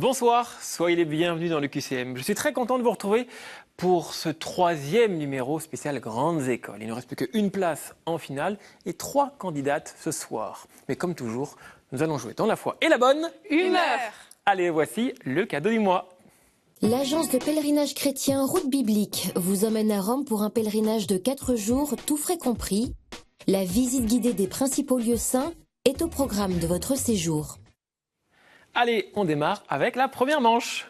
Bonsoir, soyez les bienvenus dans le QCM. Je suis très content de vous retrouver pour ce 3e numéro spécial Grandes Écoles. Il ne reste plus qu'une place en finale et 3 candidates ce soir. Mais comme toujours, nous allons jouer dans la foi et la bonne humeur. Allez, voici le cadeau du mois. L'agence de pèlerinage chrétien Route Biblique vous emmène à Rome pour un pèlerinage de 4 jours, tout frais compris. La visite guidée des principaux lieux saints est au programme de votre séjour. Allez, on démarre avec la première manche.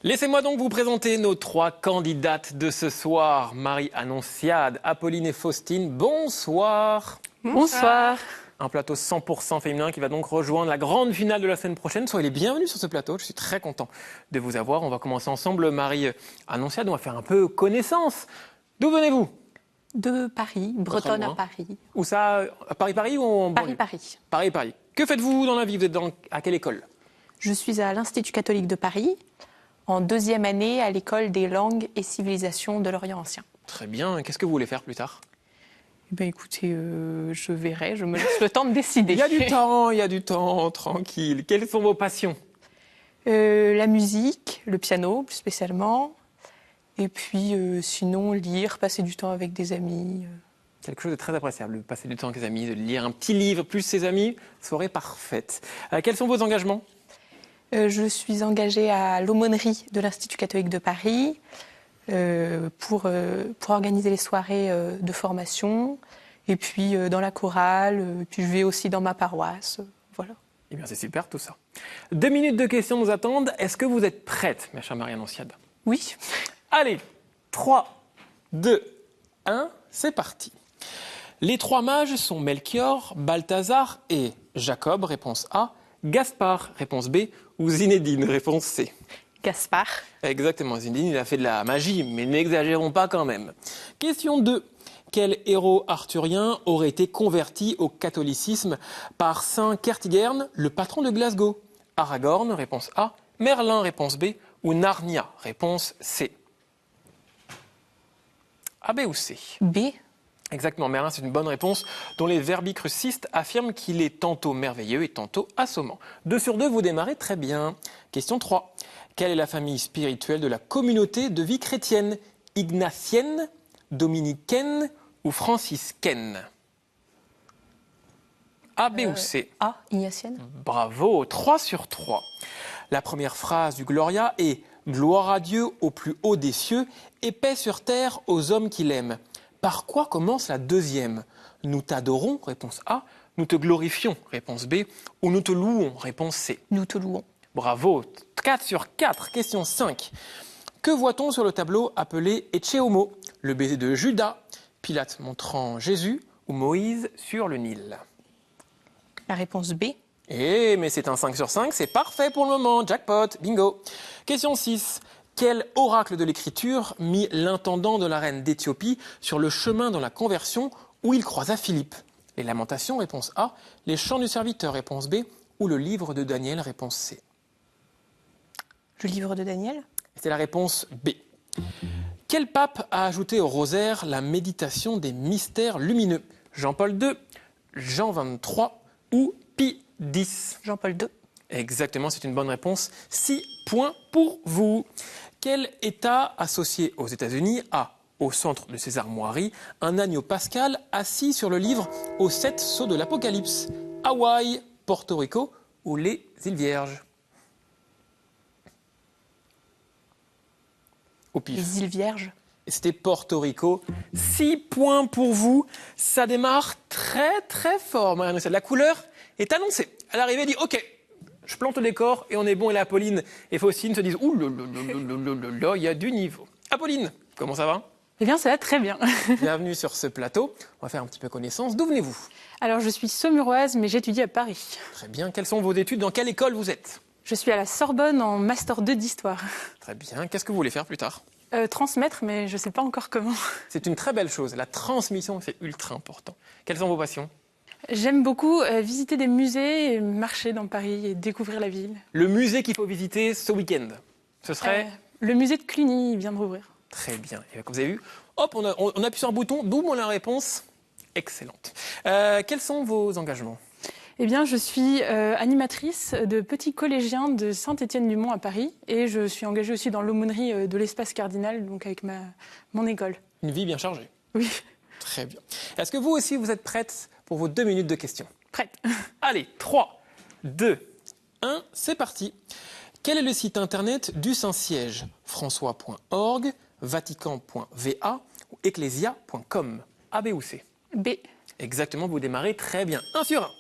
Laissez-moi donc vous présenter nos 3 candidates de ce soir. Marie-Annonciade, Apolline et Faustine, bonsoir. Bonsoir. Un plateau 100% féminin qui va donc rejoindre la grande finale de la semaine prochaine. Soyez les bienvenus sur ce plateau, je suis très content de vous avoir. On va commencer ensemble, Marie-Annonciade, on va faire un peu connaissance. D'où venez-vous ? De Paris, bretonne à Paris. Où ça ? À Paris ou en banlieue ? Paris. Paris. Que faites-vous dans la vie ? Vous êtes à quelle école ? Je suis à l'Institut catholique de Paris, en 2e année à l'école des langues et civilisations de l'Orient ancien. Très bien. Qu'est-ce que vous voulez faire plus tard ? Écoutez, je verrai, je me laisse le temps de décider. Il y a du temps, tranquille. Quelles sont vos passions ? La musique, le piano plus spécialement, et puis sinon lire, passer du temps avec des amis. Quelque chose de très appréciable, de passer du temps avec ses amis, de lire un petit livre plus ses amis, soirée parfaite. Quels sont vos engagements ? Je suis engagée à l'aumônerie de l'Institut catholique de Paris pour organiser les soirées de formation, et puis dans la chorale, puis je vais aussi dans ma paroisse, voilà. Eh bien c'est super tout ça. 2 minutes de questions nous attendent. Est-ce que vous êtes prête, ma chère Marie-Annonciade ? Oui. Allez, 3, 2, 1, c'est parti. Les 3 mages sont Melchior, Balthazar et Jacob, réponse A, Gaspard, réponse B, ou Zinedine, réponse C. Gaspard. Exactement, Zinedine, il a fait de la magie, mais n'exagérons pas quand même. Question 2. Quel héros arthurien aurait été converti au catholicisme par saint Kertigern, le patron de Glasgow ? Aragorn, réponse A, Merlin, réponse B, ou Narnia, réponse C. A, B ou C ? B. Exactement, Merlin, c'est une bonne réponse, dont les verbicrucistes affirment qu'il est tantôt merveilleux et tantôt assommant. 2 sur 2, vous démarrez très bien. Question 3. Quelle est la famille spirituelle de la communauté de vie chrétienne ? Ignatienne, dominicaine ou franciscaine ? A, B ou C ? A, ignatienne. Bravo, 3 sur 3. La première phrase du Gloria est « Gloire à Dieu au plus haut des cieux et paix sur terre aux hommes qui l'aiment ». Par quoi commence la deuxième ? Nous t'adorons, réponse A. Nous te glorifions, réponse B. Ou nous te louons, réponse C. Nous te louons. Bravo, 4 sur 4. Question 5. Que voit-on sur le tableau appelé Ecce Homo ? Le baiser de Judas, Pilate montrant Jésus ou Moïse sur le Nil ? La réponse B. Eh, mais c'est un 5 sur 5, c'est parfait pour le moment. Jackpot, bingo. Question 6. Quel oracle de l'écriture mit l'intendant de la reine d'Éthiopie sur le chemin dans la conversion où il croisa Philippe ? Les Lamentations, réponse A. Les Chants du serviteur, réponse B. Ou le livre de Daniel, réponse C. Le livre de Daniel ? C'est la réponse B. Quel pape a ajouté au rosaire la méditation des mystères lumineux ? Jean-Paul II, Jean XXIII ou Pie X ? Jean-Paul II. Exactement, c'est une bonne réponse. 6 points pour vous. Quel État associé aux États-Unis a, au centre de ses armoiries, un agneau pascal assis sur le livre aux 7 sceaux de l'Apocalypse ? Hawaï, Porto Rico ou les îles Vierges ? Au pif. Les îles Vierges. Et c'était Porto Rico. 6 points pour vous. Ça démarre très très fort, Marie-Annonciade. La couleur est annoncée. À l'arrivée, elle dit « Ok, je plante le décor et on est bon ». Et là, Apolline et Faustine se disent « Ouh là, il y a du niveau ». Apolline, comment ça va ? Eh bien, ça va très bien. Bienvenue sur ce plateau. On va faire un petit peu connaissance. D'où venez-vous ? Alors, je suis saumuroise, mais j'étudie à Paris. Très bien. Quelles sont vos études ? Dans quelle école vous êtes ? Je suis à la Sorbonne en Master 2 d'Histoire. Très bien. Qu'est-ce que vous voulez faire plus tard ? Transmettre, mais je ne sais pas encore comment. C'est une très belle chose. La transmission, c'est ultra important. Quelles sont vos passions ? J'aime beaucoup visiter des musées, et marcher dans Paris et découvrir la ville. Le musée qu'il faut visiter ce week-end, ce serait Le musée de Cluny vient de rouvrir. Très bien. Et comme vous avez vu, hop, on appuie sur un bouton, boum, on a la réponse Excellente. Quels sont vos engagements ? Eh bien, je suis animatrice de petits collégiens de Saint-Étienne-du-Mont à Paris et je suis engagée aussi dans l'aumônerie de l'Espace Cardinal, donc avec mon école. Une vie bien chargée. Oui. Très bien. Est-ce que vous aussi, vous êtes prête pour vos 2 minutes de questions ? Prête. Allez, 3, 2, 1, c'est parti. Quel est le site internet du Saint-Siège ? François.org, Vatican.va ou Ecclesia.com ? A, B ou C ? B. Exactement, vous démarrez très bien. 1 sur 1.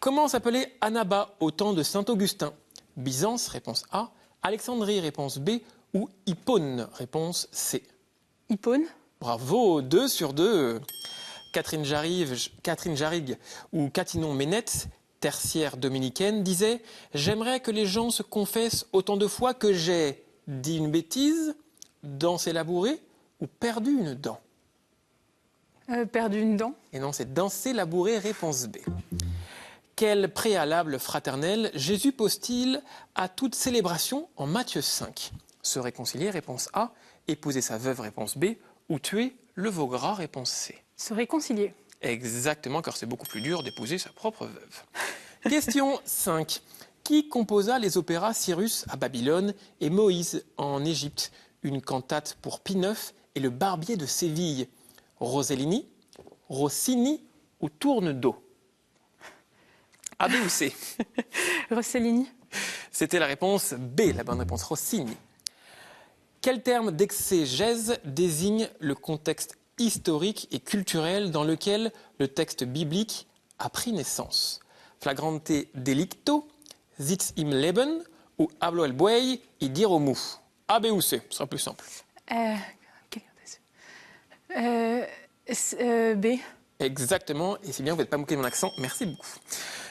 Comment s'appelait Annaba au temps de Saint-Augustin ? Byzance, réponse A. Alexandrie, réponse B. Ou Hippone, réponse C. Hippone. Bravo, 2 sur 2. Catherine Jarrig ou Catinon Ménette, tertiaire dominicaine, disait « J'aimerais que les gens se confessent autant de fois que j'ai dit une bêtise, dansé labouré ou perdu une dent. » Perdu une dent. Et non, c'est danser labouré, réponse B. Quel préalable fraternel Jésus pose-t-il à toute célébration en Matthieu 5 ? Se réconcilier, réponse A. Épouser sa veuve, réponse B. Ou tuer le veau gras, réponse C. Se réconcilier. Exactement, car c'est beaucoup plus dur d'épouser sa propre veuve. Question 5. Qui composa les opéras Cyrus à Babylone et Moïse en Égypte ? Une cantate pour Pie IX et le barbier de Séville. Rosellini, Rossini ou Tourne-dos ? A, B ou C ? Rossellini. C'était la réponse B, la bonne réponse, Rossini. Quel terme d'exégèse désigne le contexte historique et culturel dans lequel le texte biblique a pris naissance ? Flagrante delicto, sitz im Leben ou hablo el buey y dire mou ? A, B ou C ? Ce sera plus simple. B. Exactement, et c'est bien, vous n'êtes pas moqué de mon accent, merci beaucoup.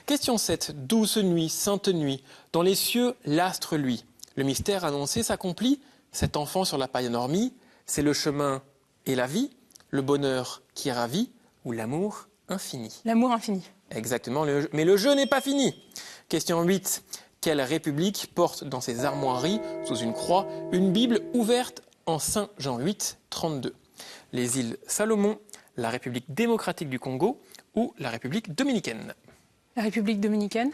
Question 7. Douce nuit, sainte nuit, dans les cieux l'astre luit. Le mystère annoncé s'accomplit, cet enfant sur la paille endormie, c'est le chemin et la vie, le bonheur qui ravit ou l'amour infini. L'amour infini. Exactement, mais le jeu n'est pas fini. Question 8. Quelle république porte dans ses armoiries, sous une croix, une Bible ouverte en Saint Jean 8, 32 ? Les îles Salomon, la République démocratique du Congo ou la République dominicaine ? La République dominicaine.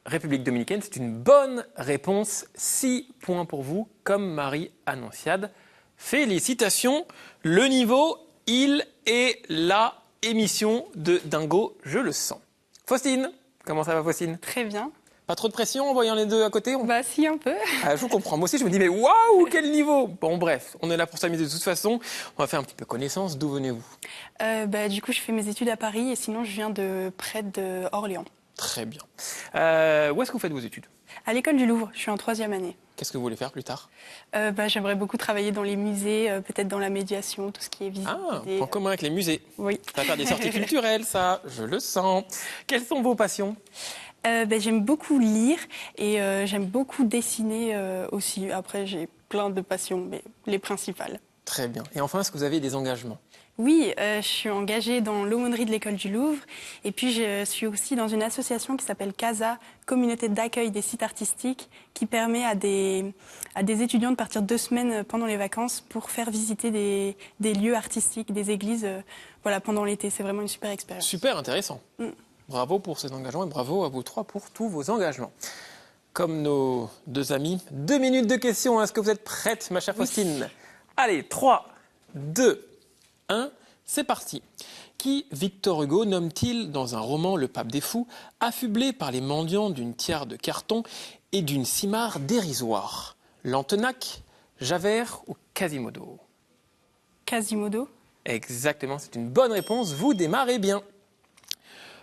République dominicaine, c'est une bonne réponse. 6 points pour vous, comme Marie Annonciade. Félicitations, le niveau, il est la émission de Dingo, je le sens. Faustine, comment ça va Faustine ? Très bien. Pas trop de pression en voyant les deux à côté ? Bah si, un peu. Ah, je vous comprends. Moi aussi, je me dis, mais waouh, quel niveau ! Bon, bref, on est là pour s'amuser de toute façon. On va faire un petit peu connaissance. D'où venez-vous ? Du coup, je fais mes études à Paris et sinon, je viens de près d'Orléans. Très bien. Où est-ce que vous faites vos études ? À l'école du Louvre, je suis en 3e année. Qu'est-ce que vous voulez faire plus tard ? J'aimerais beaucoup travailler dans les musées, peut-être dans la médiation, tout ce qui est visite. Ah, en commun avec les musées. Oui. Ça va faire des sorties culturelles, ça, je le sens. Quelles sont vos passions ? J'aime beaucoup lire et j'aime beaucoup dessiner aussi. Après, j'ai plein de passions, mais les principales. Très bien. Et enfin, est-ce que vous avez des engagements ? Oui, je suis engagée dans l'aumônerie de l'école du Louvre et puis je suis aussi dans une association qui s'appelle CASA, Communauté d'accueil des sites artistiques, qui permet à des étudiants de partir 2 semaines pendant les vacances pour faire visiter des lieux artistiques, des églises pendant l'été. C'est vraiment une super expérience. Super intéressant. Bravo pour ces engagements et bravo à vous 3 pour tous vos engagements. Comme nos 2 amis, 2 minutes de questions. Est-ce que vous êtes prête, ma chère Faustine ? Allez, 3, 2, 1, c'est parti. Qui Victor Hugo nomme-t-il dans un roman Le Pape des Fous, affublé par les mendiants d'une tiare de carton et d'une simarre dérisoire ? Lantenac, Javert ou Quasimodo ? Quasimodo. Exactement, c'est une bonne réponse. Vous démarrez bien.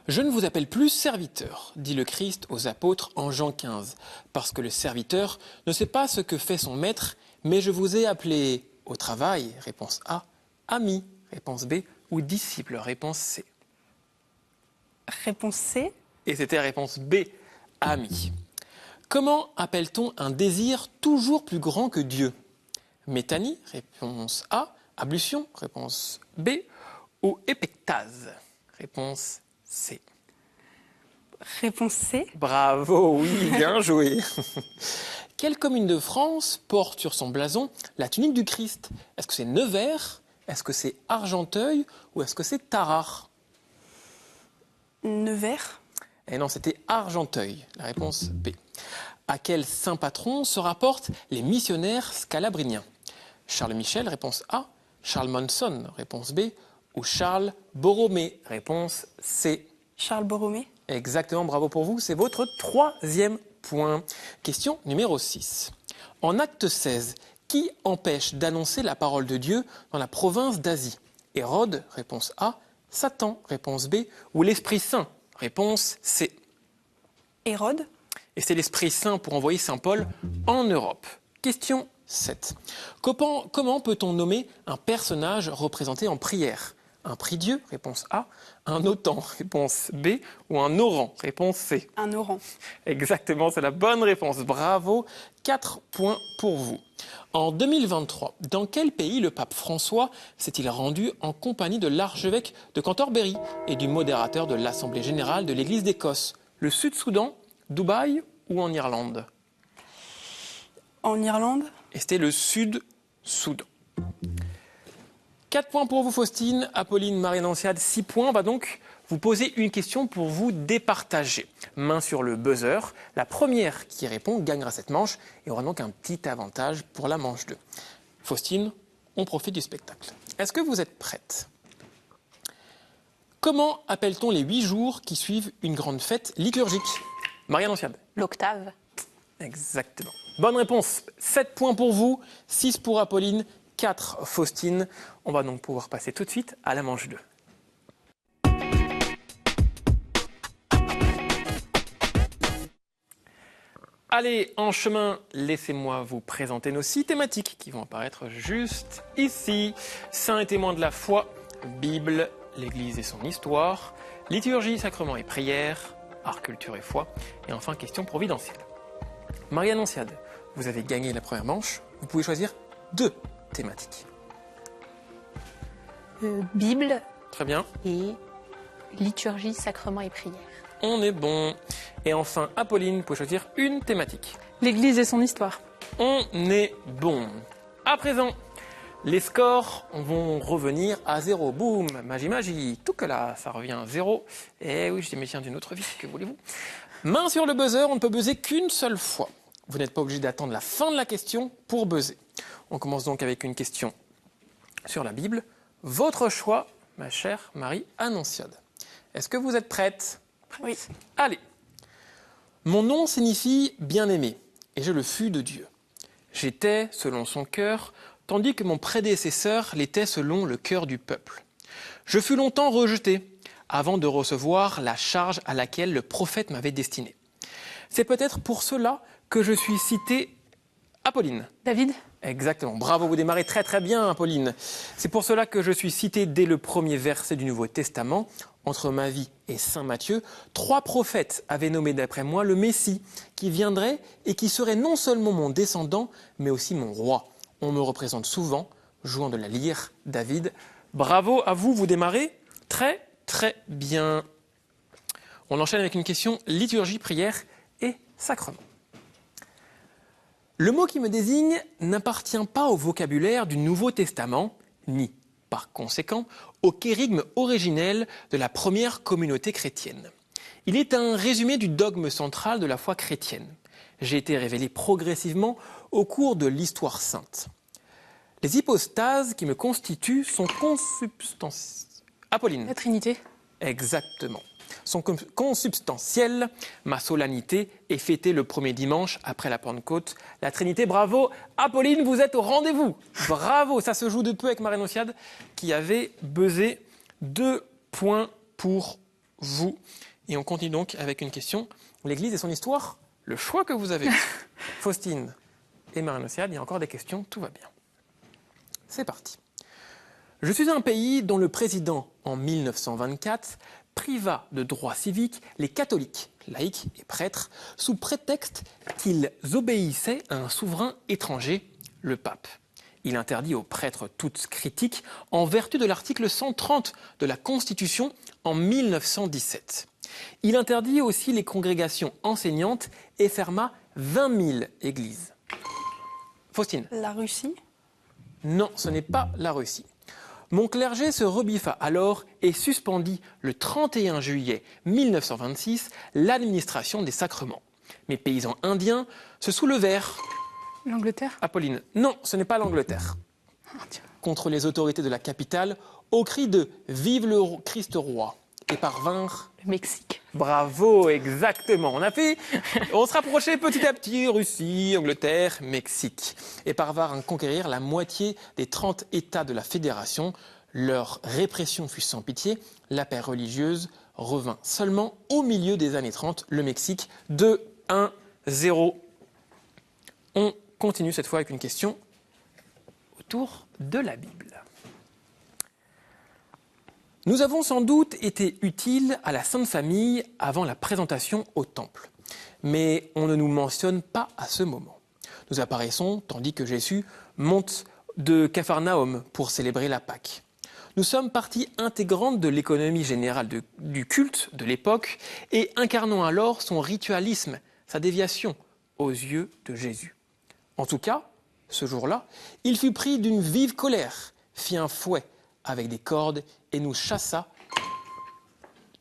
Je ne vous appelle plus serviteur, dit le Christ aux apôtres en Jean 15, parce que le serviteur ne sait pas ce que fait son maître, mais je vous ai appelé au travail, réponse A, ami, réponse B, ou disciple, réponse C. Réponse C. Et c'était réponse B, ami. Comment appelle-t-on un désir toujours plus grand que Dieu ? Métanie, réponse A, ablution, réponse B, ou épectase, réponse C. Réponse C. Bravo, oui, bien joué. Quelle commune de France porte sur son blason la tunique du Christ ? Est-ce que c'est Nevers ? Est-ce que c'est Argenteuil ? Ou est-ce que c'est Tarare ? Nevers. Et non, c'était Argenteuil. La réponse B. À quel saint patron se rapportent les missionnaires scalabriniens? Charles Michel, réponse A. Charles Monson, réponse B. Ou Charles Borromée, réponse C. Charles Borromée. Exactement, bravo pour vous. C'est votre 3e point. Question numéro 6. En acte 16, qui empêche d'annoncer la parole de Dieu dans la province d'Asie? Hérode, réponse A. Satan, réponse B. Ou l'Esprit Saint, réponse C. Hérode. Et c'est l'Esprit Saint pour envoyer Saint Paul en Europe. Question 7. Comment peut-on nommer un personnage représenté en prière? Un prie-dieu, réponse A. Un autan, réponse B. Ou un orant, réponse C. Un orant. Exactement, c'est la bonne réponse. Bravo, 4 points pour vous. En 2023, dans quel pays le pape François s'est-il rendu en compagnie de l'archevêque de Canterbury et du modérateur de l'Assemblée générale de l'Église d'Écosse? Le Sud-Soudan, Dubaï ou en Irlande? En Irlande. Et c'était le Sud-Soudan. 4 points pour vous, Faustine. Apolline, Marie-Annonciade, 6 points. On va donc vous poser une question pour vous départager. Main sur le buzzer. La première qui répond gagnera cette manche et aura donc un petit avantage pour la manche 2. Faustine, on profite du spectacle. Est-ce que vous êtes prête? Comment appelle-t-on les 8 jours qui suivent une grande fête liturgique? Marie-Annonciade. L'octave. Exactement. Bonne réponse. 7 points pour vous, 6 pour Apolline, 4 Faustine. On va donc pouvoir passer tout de suite à la manche 2. Allez, en chemin, laissez-moi vous présenter nos 6 thématiques qui vont apparaître juste ici. Saints et témoins de la foi, Bible, l'Église et son histoire, liturgie, sacrement et prière, art, culture et foi, et enfin question providentielle. Marie-Annonciade, vous avez gagné la première manche, vous pouvez choisir 2 thématiques. Bible Très bien, et liturgie, sacrement et prière. on est bon. Et enfin, Apolline, vous pouvez choisir une thématique. L'Église et son histoire. On est bon. À présent, les scores vont revenir à 0. Boum, magie, magie. Tout que là, ça revient à 0. Et oui, j'étais méchant d'une autre vie, que voulez-vous? Main sur le buzzer, on ne peut buzzer qu'une seule fois. Vous n'êtes pas obligé d'attendre la fin de la question pour buzzer. On commence donc avec une question sur la Bible. Votre choix, ma chère Marie-Annonciade. Est-ce que vous êtes prête? Oui. Allez. Mon nom signifie bien-aimé, et je le fus de Dieu. J'étais selon son cœur, tandis que mon prédécesseur l'était selon le cœur du peuple. Je fus longtemps rejeté, avant de recevoir la charge à laquelle le prophète m'avait destiné. C'est peut-être pour cela que je suis cité Apolline. David. Exactement. Bravo, vous démarrez très très bien, Apolline. C'est pour cela que je suis cité dès le premier verset du Nouveau Testament. Entre ma vie et Saint Matthieu, 3 prophètes avaient nommé d'après moi le Messie, qui viendrait et qui serait non seulement mon descendant, mais aussi mon roi. On me représente souvent, jouant de la lyre, David. Bravo à vous, vous démarrez très très bien. On enchaîne avec une question liturgie, prière et sacrement. Le mot qui me désigne n'appartient pas au vocabulaire du Nouveau Testament, ni, par conséquent, au kérygme originel de la première communauté chrétienne. Il est un résumé du dogme central de la foi chrétienne. J'ai été révélé progressivement au cours de l'histoire sainte. Les hypostases qui me constituent sont consubstantielles. Apolline. La Trinité. Exactement. Sont consubstantielles. Ma solennité est fêtée le premier dimanche après la Pentecôte. La Trinité, bravo. Apolline, vous êtes au rendez-vous. Bravo, ça se joue de peu avec Marie-Annonciade qui avait buzzé 2 points pour vous. Et on continue donc avec une question. L'Église et son histoire, le choix que vous avez eu. Faustine et Marie-Annonciade, il y a encore des questions, tout va bien. C'est parti. Je suis un pays dont le président, en 1924, priva de droits civiques les catholiques, laïcs et prêtres, sous prétexte qu'ils obéissaient à un souverain étranger, le pape. Il interdit aux prêtres toute critique en vertu de l'article 130 de la Constitution en 1917. Il interdit aussi les congrégations enseignantes et ferma 20 000 églises. Faustine. La Russie. Non, ce n'est pas la Russie. Mon clergé se rebiffa alors et suspendit le 31 juillet 1926 l'administration des sacrements. Mes paysans indiens se soulevèrent. L'Angleterre? Apolline, non, ce n'est pas l'Angleterre. Ah, tiens. Contre les autorités de la capitale, au cri de « Vive le Christ roi !» et parvinrent. Le Mexique. Bravo, exactement. On se rapprochait petit à petit, Russie, Angleterre, Mexique, et parvinrent à conquérir la moitié des 30 États de la Fédération. Leur répression fut sans pitié. La paix religieuse revint seulement au milieu des années 30. Le Mexique, 2-1-0. On continue cette fois avec une question autour de la Bible. Nous avons sans doute été utiles à la Sainte Famille avant la présentation au Temple. Mais on ne nous mentionne pas à ce moment. Nous apparaissons tandis que Jésus monte de Capharnaüm pour célébrer la Pâque. Nous sommes partie intégrante de l'économie générale du culte de l'époque et incarnons alors son ritualisme, sa déviation aux yeux de Jésus. En tout cas, ce jour-là, il fut pris d'une vive colère, fit un fouet avec des cordes et nous chassa.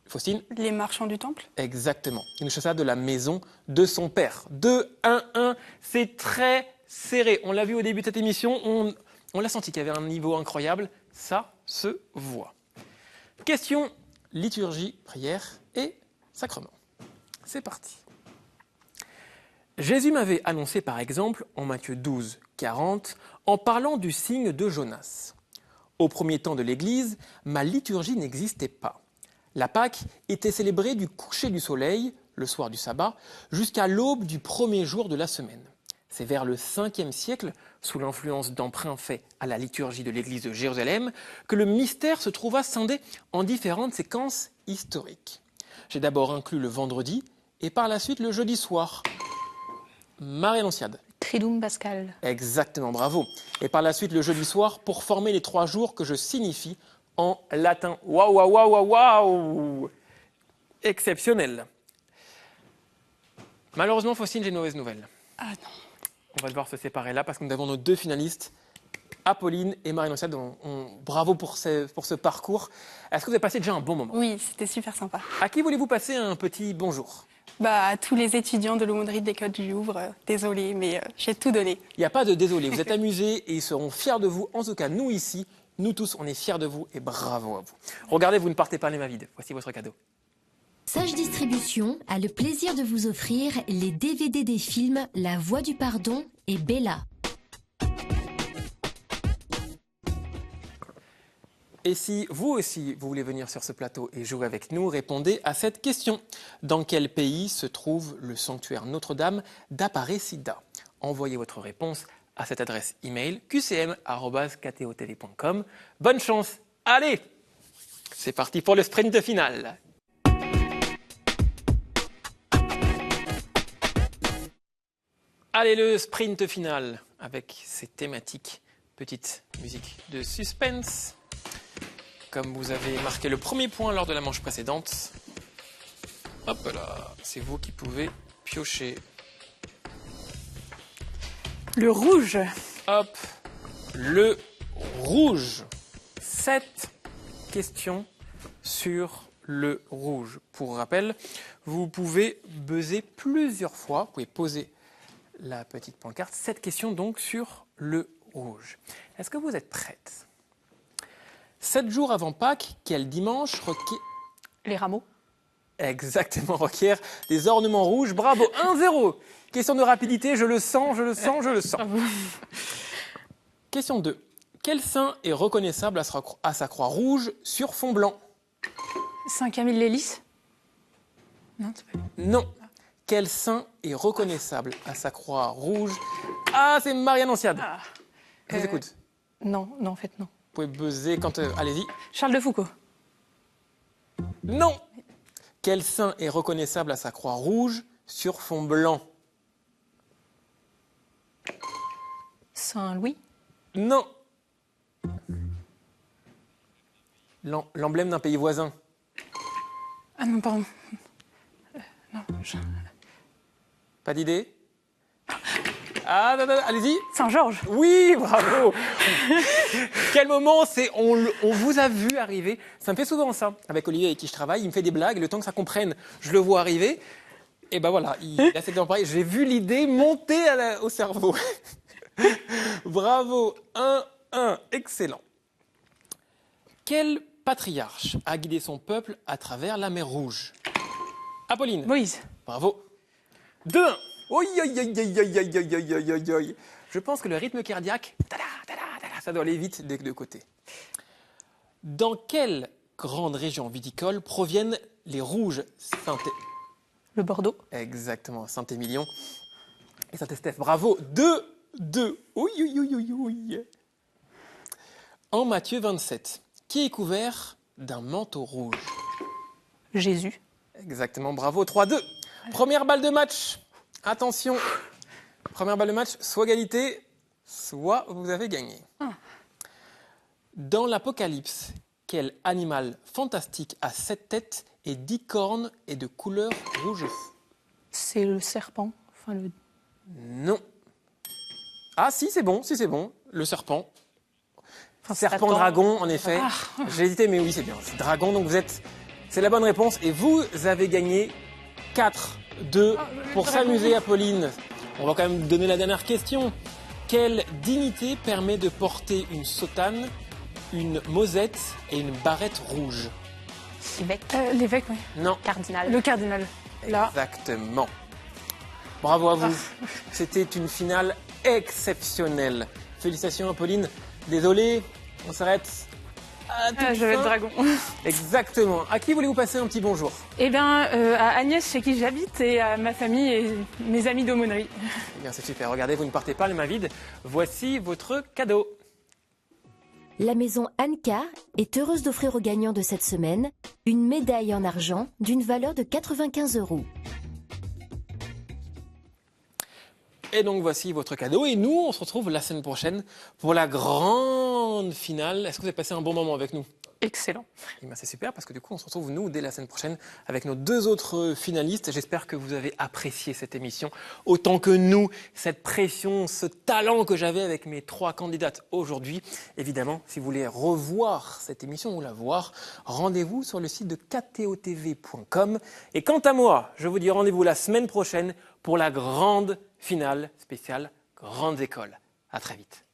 Faustine? Les marchands du temple? Exactement. Il nous chassa de la maison de son père. 2-1-1, c'est très serré. On l'a vu au début de cette émission, on l'a senti qu'il y avait un niveau incroyable. Ça se voit. Question liturgie, prière et sacrement. C'est parti. Jésus m'avait annoncé par exemple en Matthieu 12, 40, en parlant du signe de Jonas. Au premier temps de l'Église, ma liturgie n'existait pas. La Pâque était célébrée du coucher du soleil, le soir du sabbat, jusqu'à l'aube du premier jour de la semaine. C'est vers le 5e siècle, sous l'influence d'emprunts faits à la liturgie de l'Église de Jérusalem, que le mystère se trouva scindé en différentes séquences historiques. J'ai d'abord inclus le vendredi et par la suite le jeudi soir. Marie-Annonciade. Triduum pascal. Exactement, bravo. Et par la suite, le jeudi soir, pour former les 3 jours que je signifie en latin. Waouh, waouh, waouh, waouh! Exceptionnel. Malheureusement, Faustine, j'ai une mauvaise nouvelle. Ah non. On va devoir se séparer là parce que nous avons nos 2 finalistes, Apolline et Marie-Annonciade. Bravo pour ce parcours. Est-ce que vous avez passé déjà un bon moment? Oui, c'était super sympa. À qui voulez-vous passer un petit bonjour? À tous les étudiants de l'aumônerie de l'école du Louvre, désolée, mais j'ai tout donné. Il n'y a pas de désolé, vous êtes amusés et ils seront fiers de vous. En tout cas, nous ici, nous tous, on est fiers de vous et bravo à vous. Regardez, vous ne partez pas les mains vides. Voici votre cadeau. Sage Distribution a le plaisir de vous offrir les DVD des films La Voix du Pardon et Bella. Et si vous aussi, vous voulez venir sur ce plateau et jouer avec nous, répondez à cette question. Dans quel pays se trouve le sanctuaire Notre-Dame d'Aparecida? Envoyez votre réponse à cette adresse email qcm@ktotv.com. Bonne chance. Allez, c'est parti pour le sprint final. Allez, le sprint final avec ces thématiques. Petite musique de suspense. Comme vous avez marqué le premier point lors de la manche précédente, hop là, c'est vous qui pouvez piocher. Le rouge. Hop, le rouge. 7 questions sur le rouge. Pour rappel, vous pouvez buzzer plusieurs fois, vous pouvez poser la petite pancarte. 7 questions donc sur le rouge. Est-ce que vous êtes prête? 7 jours avant Pâques, quel dimanche requiert... Les rameaux. Exactement, requiert des ornements rouges. Bravo, 1-0. Question de rapidité, je le sens, je le sens, je le sens. Question 2. Quel saint est reconnaissable à sa croix rouge sur fond blanc? Saint-Camille Lélis? Non, c'est pas lui. Non. Quel saint est reconnaissable à sa croix rouge? Ah, c'est Marie-Annonciade. Ah. Je vous écoute. Non, en fait, non. Vous pouvez buzzer quand... allez-y. Charles de Foucault? Non. Quel saint est reconnaissable à sa croix rouge sur fond blanc? Saint-Louis? Non. L'emblème d'un pays voisin. Ah non, pardon. Non, Pas d'idée? Ah, non, non, allez-y. Saint-Georges. Oui, bravo. Quel moment, on vous a vu arriver. Ça me fait souvent ça. Avec Olivier avec qui je travaille, il me fait des blagues. Le temps que ça comprenne, je le vois arriver. Et ben voilà, il a cette pareil. J'ai vu l'idée monter au cerveau. Bravo. 1-1. Excellent. Quel patriarche a guidé son peuple à travers la mer Rouge? Apolline. Moïse. Bravo. 2-1. Oi, oi, oi, oi, oi, oi, oi, oi, oi, oi. Je pense que le rythme cardiaque, ça doit aller vite des deux côtés. Dans quelle grande région viticole proviennent les rouges Le Bordeaux. Exactement, Saint-Émilion et Saint-Estèphe. Bravo. 2-2. Oui, oui, oui, oui, oui. En Matthieu 27, qui est couvert d'un manteau rouge? Jésus. Exactement, bravo. 3-2. Première balle de match. Attention. Première balle de match, soit égalité, soit vous avez gagné. Dans l'Apocalypse, quel animal fantastique a 7 têtes et 10 cornes et de couleur rouge? C'est le serpent. Non. Ah si, c'est bon, le serpent. Serpent Satan. dragon, en effet. J'ai hésité, mais oui, c'est bien. C'est dragon, donc c'est la bonne réponse. Et vous avez gagné 4-2 pour s'amuser, Apolline. On va quand même donner la dernière question. Quelle dignité permet de porter une soutane, une mosette et une barrette rouge? Évêque. L'évêque, oui. Non. Cardinal. Le cardinal. Là. Exactement. Bravo à vous. C'était une finale exceptionnelle. Félicitations, Apolline. Désolé, on s'arrête. Je vais être dragon. Exactement. À qui voulez-vous passer un petit bonjour? Eh bien, à Agnès, chez qui j'habite, et à ma famille et mes amis d'aumônerie. Eh bien, c'est super. Regardez, vous ne partez pas les mains vides. Voici votre cadeau. La maison Anka est heureuse d'offrir aux gagnants de cette semaine une médaille en argent d'une valeur de 95 €. Et donc, voici votre cadeau. Et nous, on se retrouve la semaine prochaine pour la grande finale. Est-ce que vous avez passé un bon moment avec nous? Excellent. Eh bien, c'est super parce que du coup, on se retrouve, nous, dès la semaine prochaine avec nos 2 autres finalistes. J'espère que vous avez apprécié cette émission autant que nous, cette pression, ce talent que j'avais avec mes 3 candidates aujourd'hui. Évidemment, si vous voulez revoir cette émission ou la voir, rendez-vous sur le site de ktotv.com. Et quant à moi, je vous dis rendez-vous la semaine prochaine pour la grande finale spéciale Grandes Écoles. À très vite.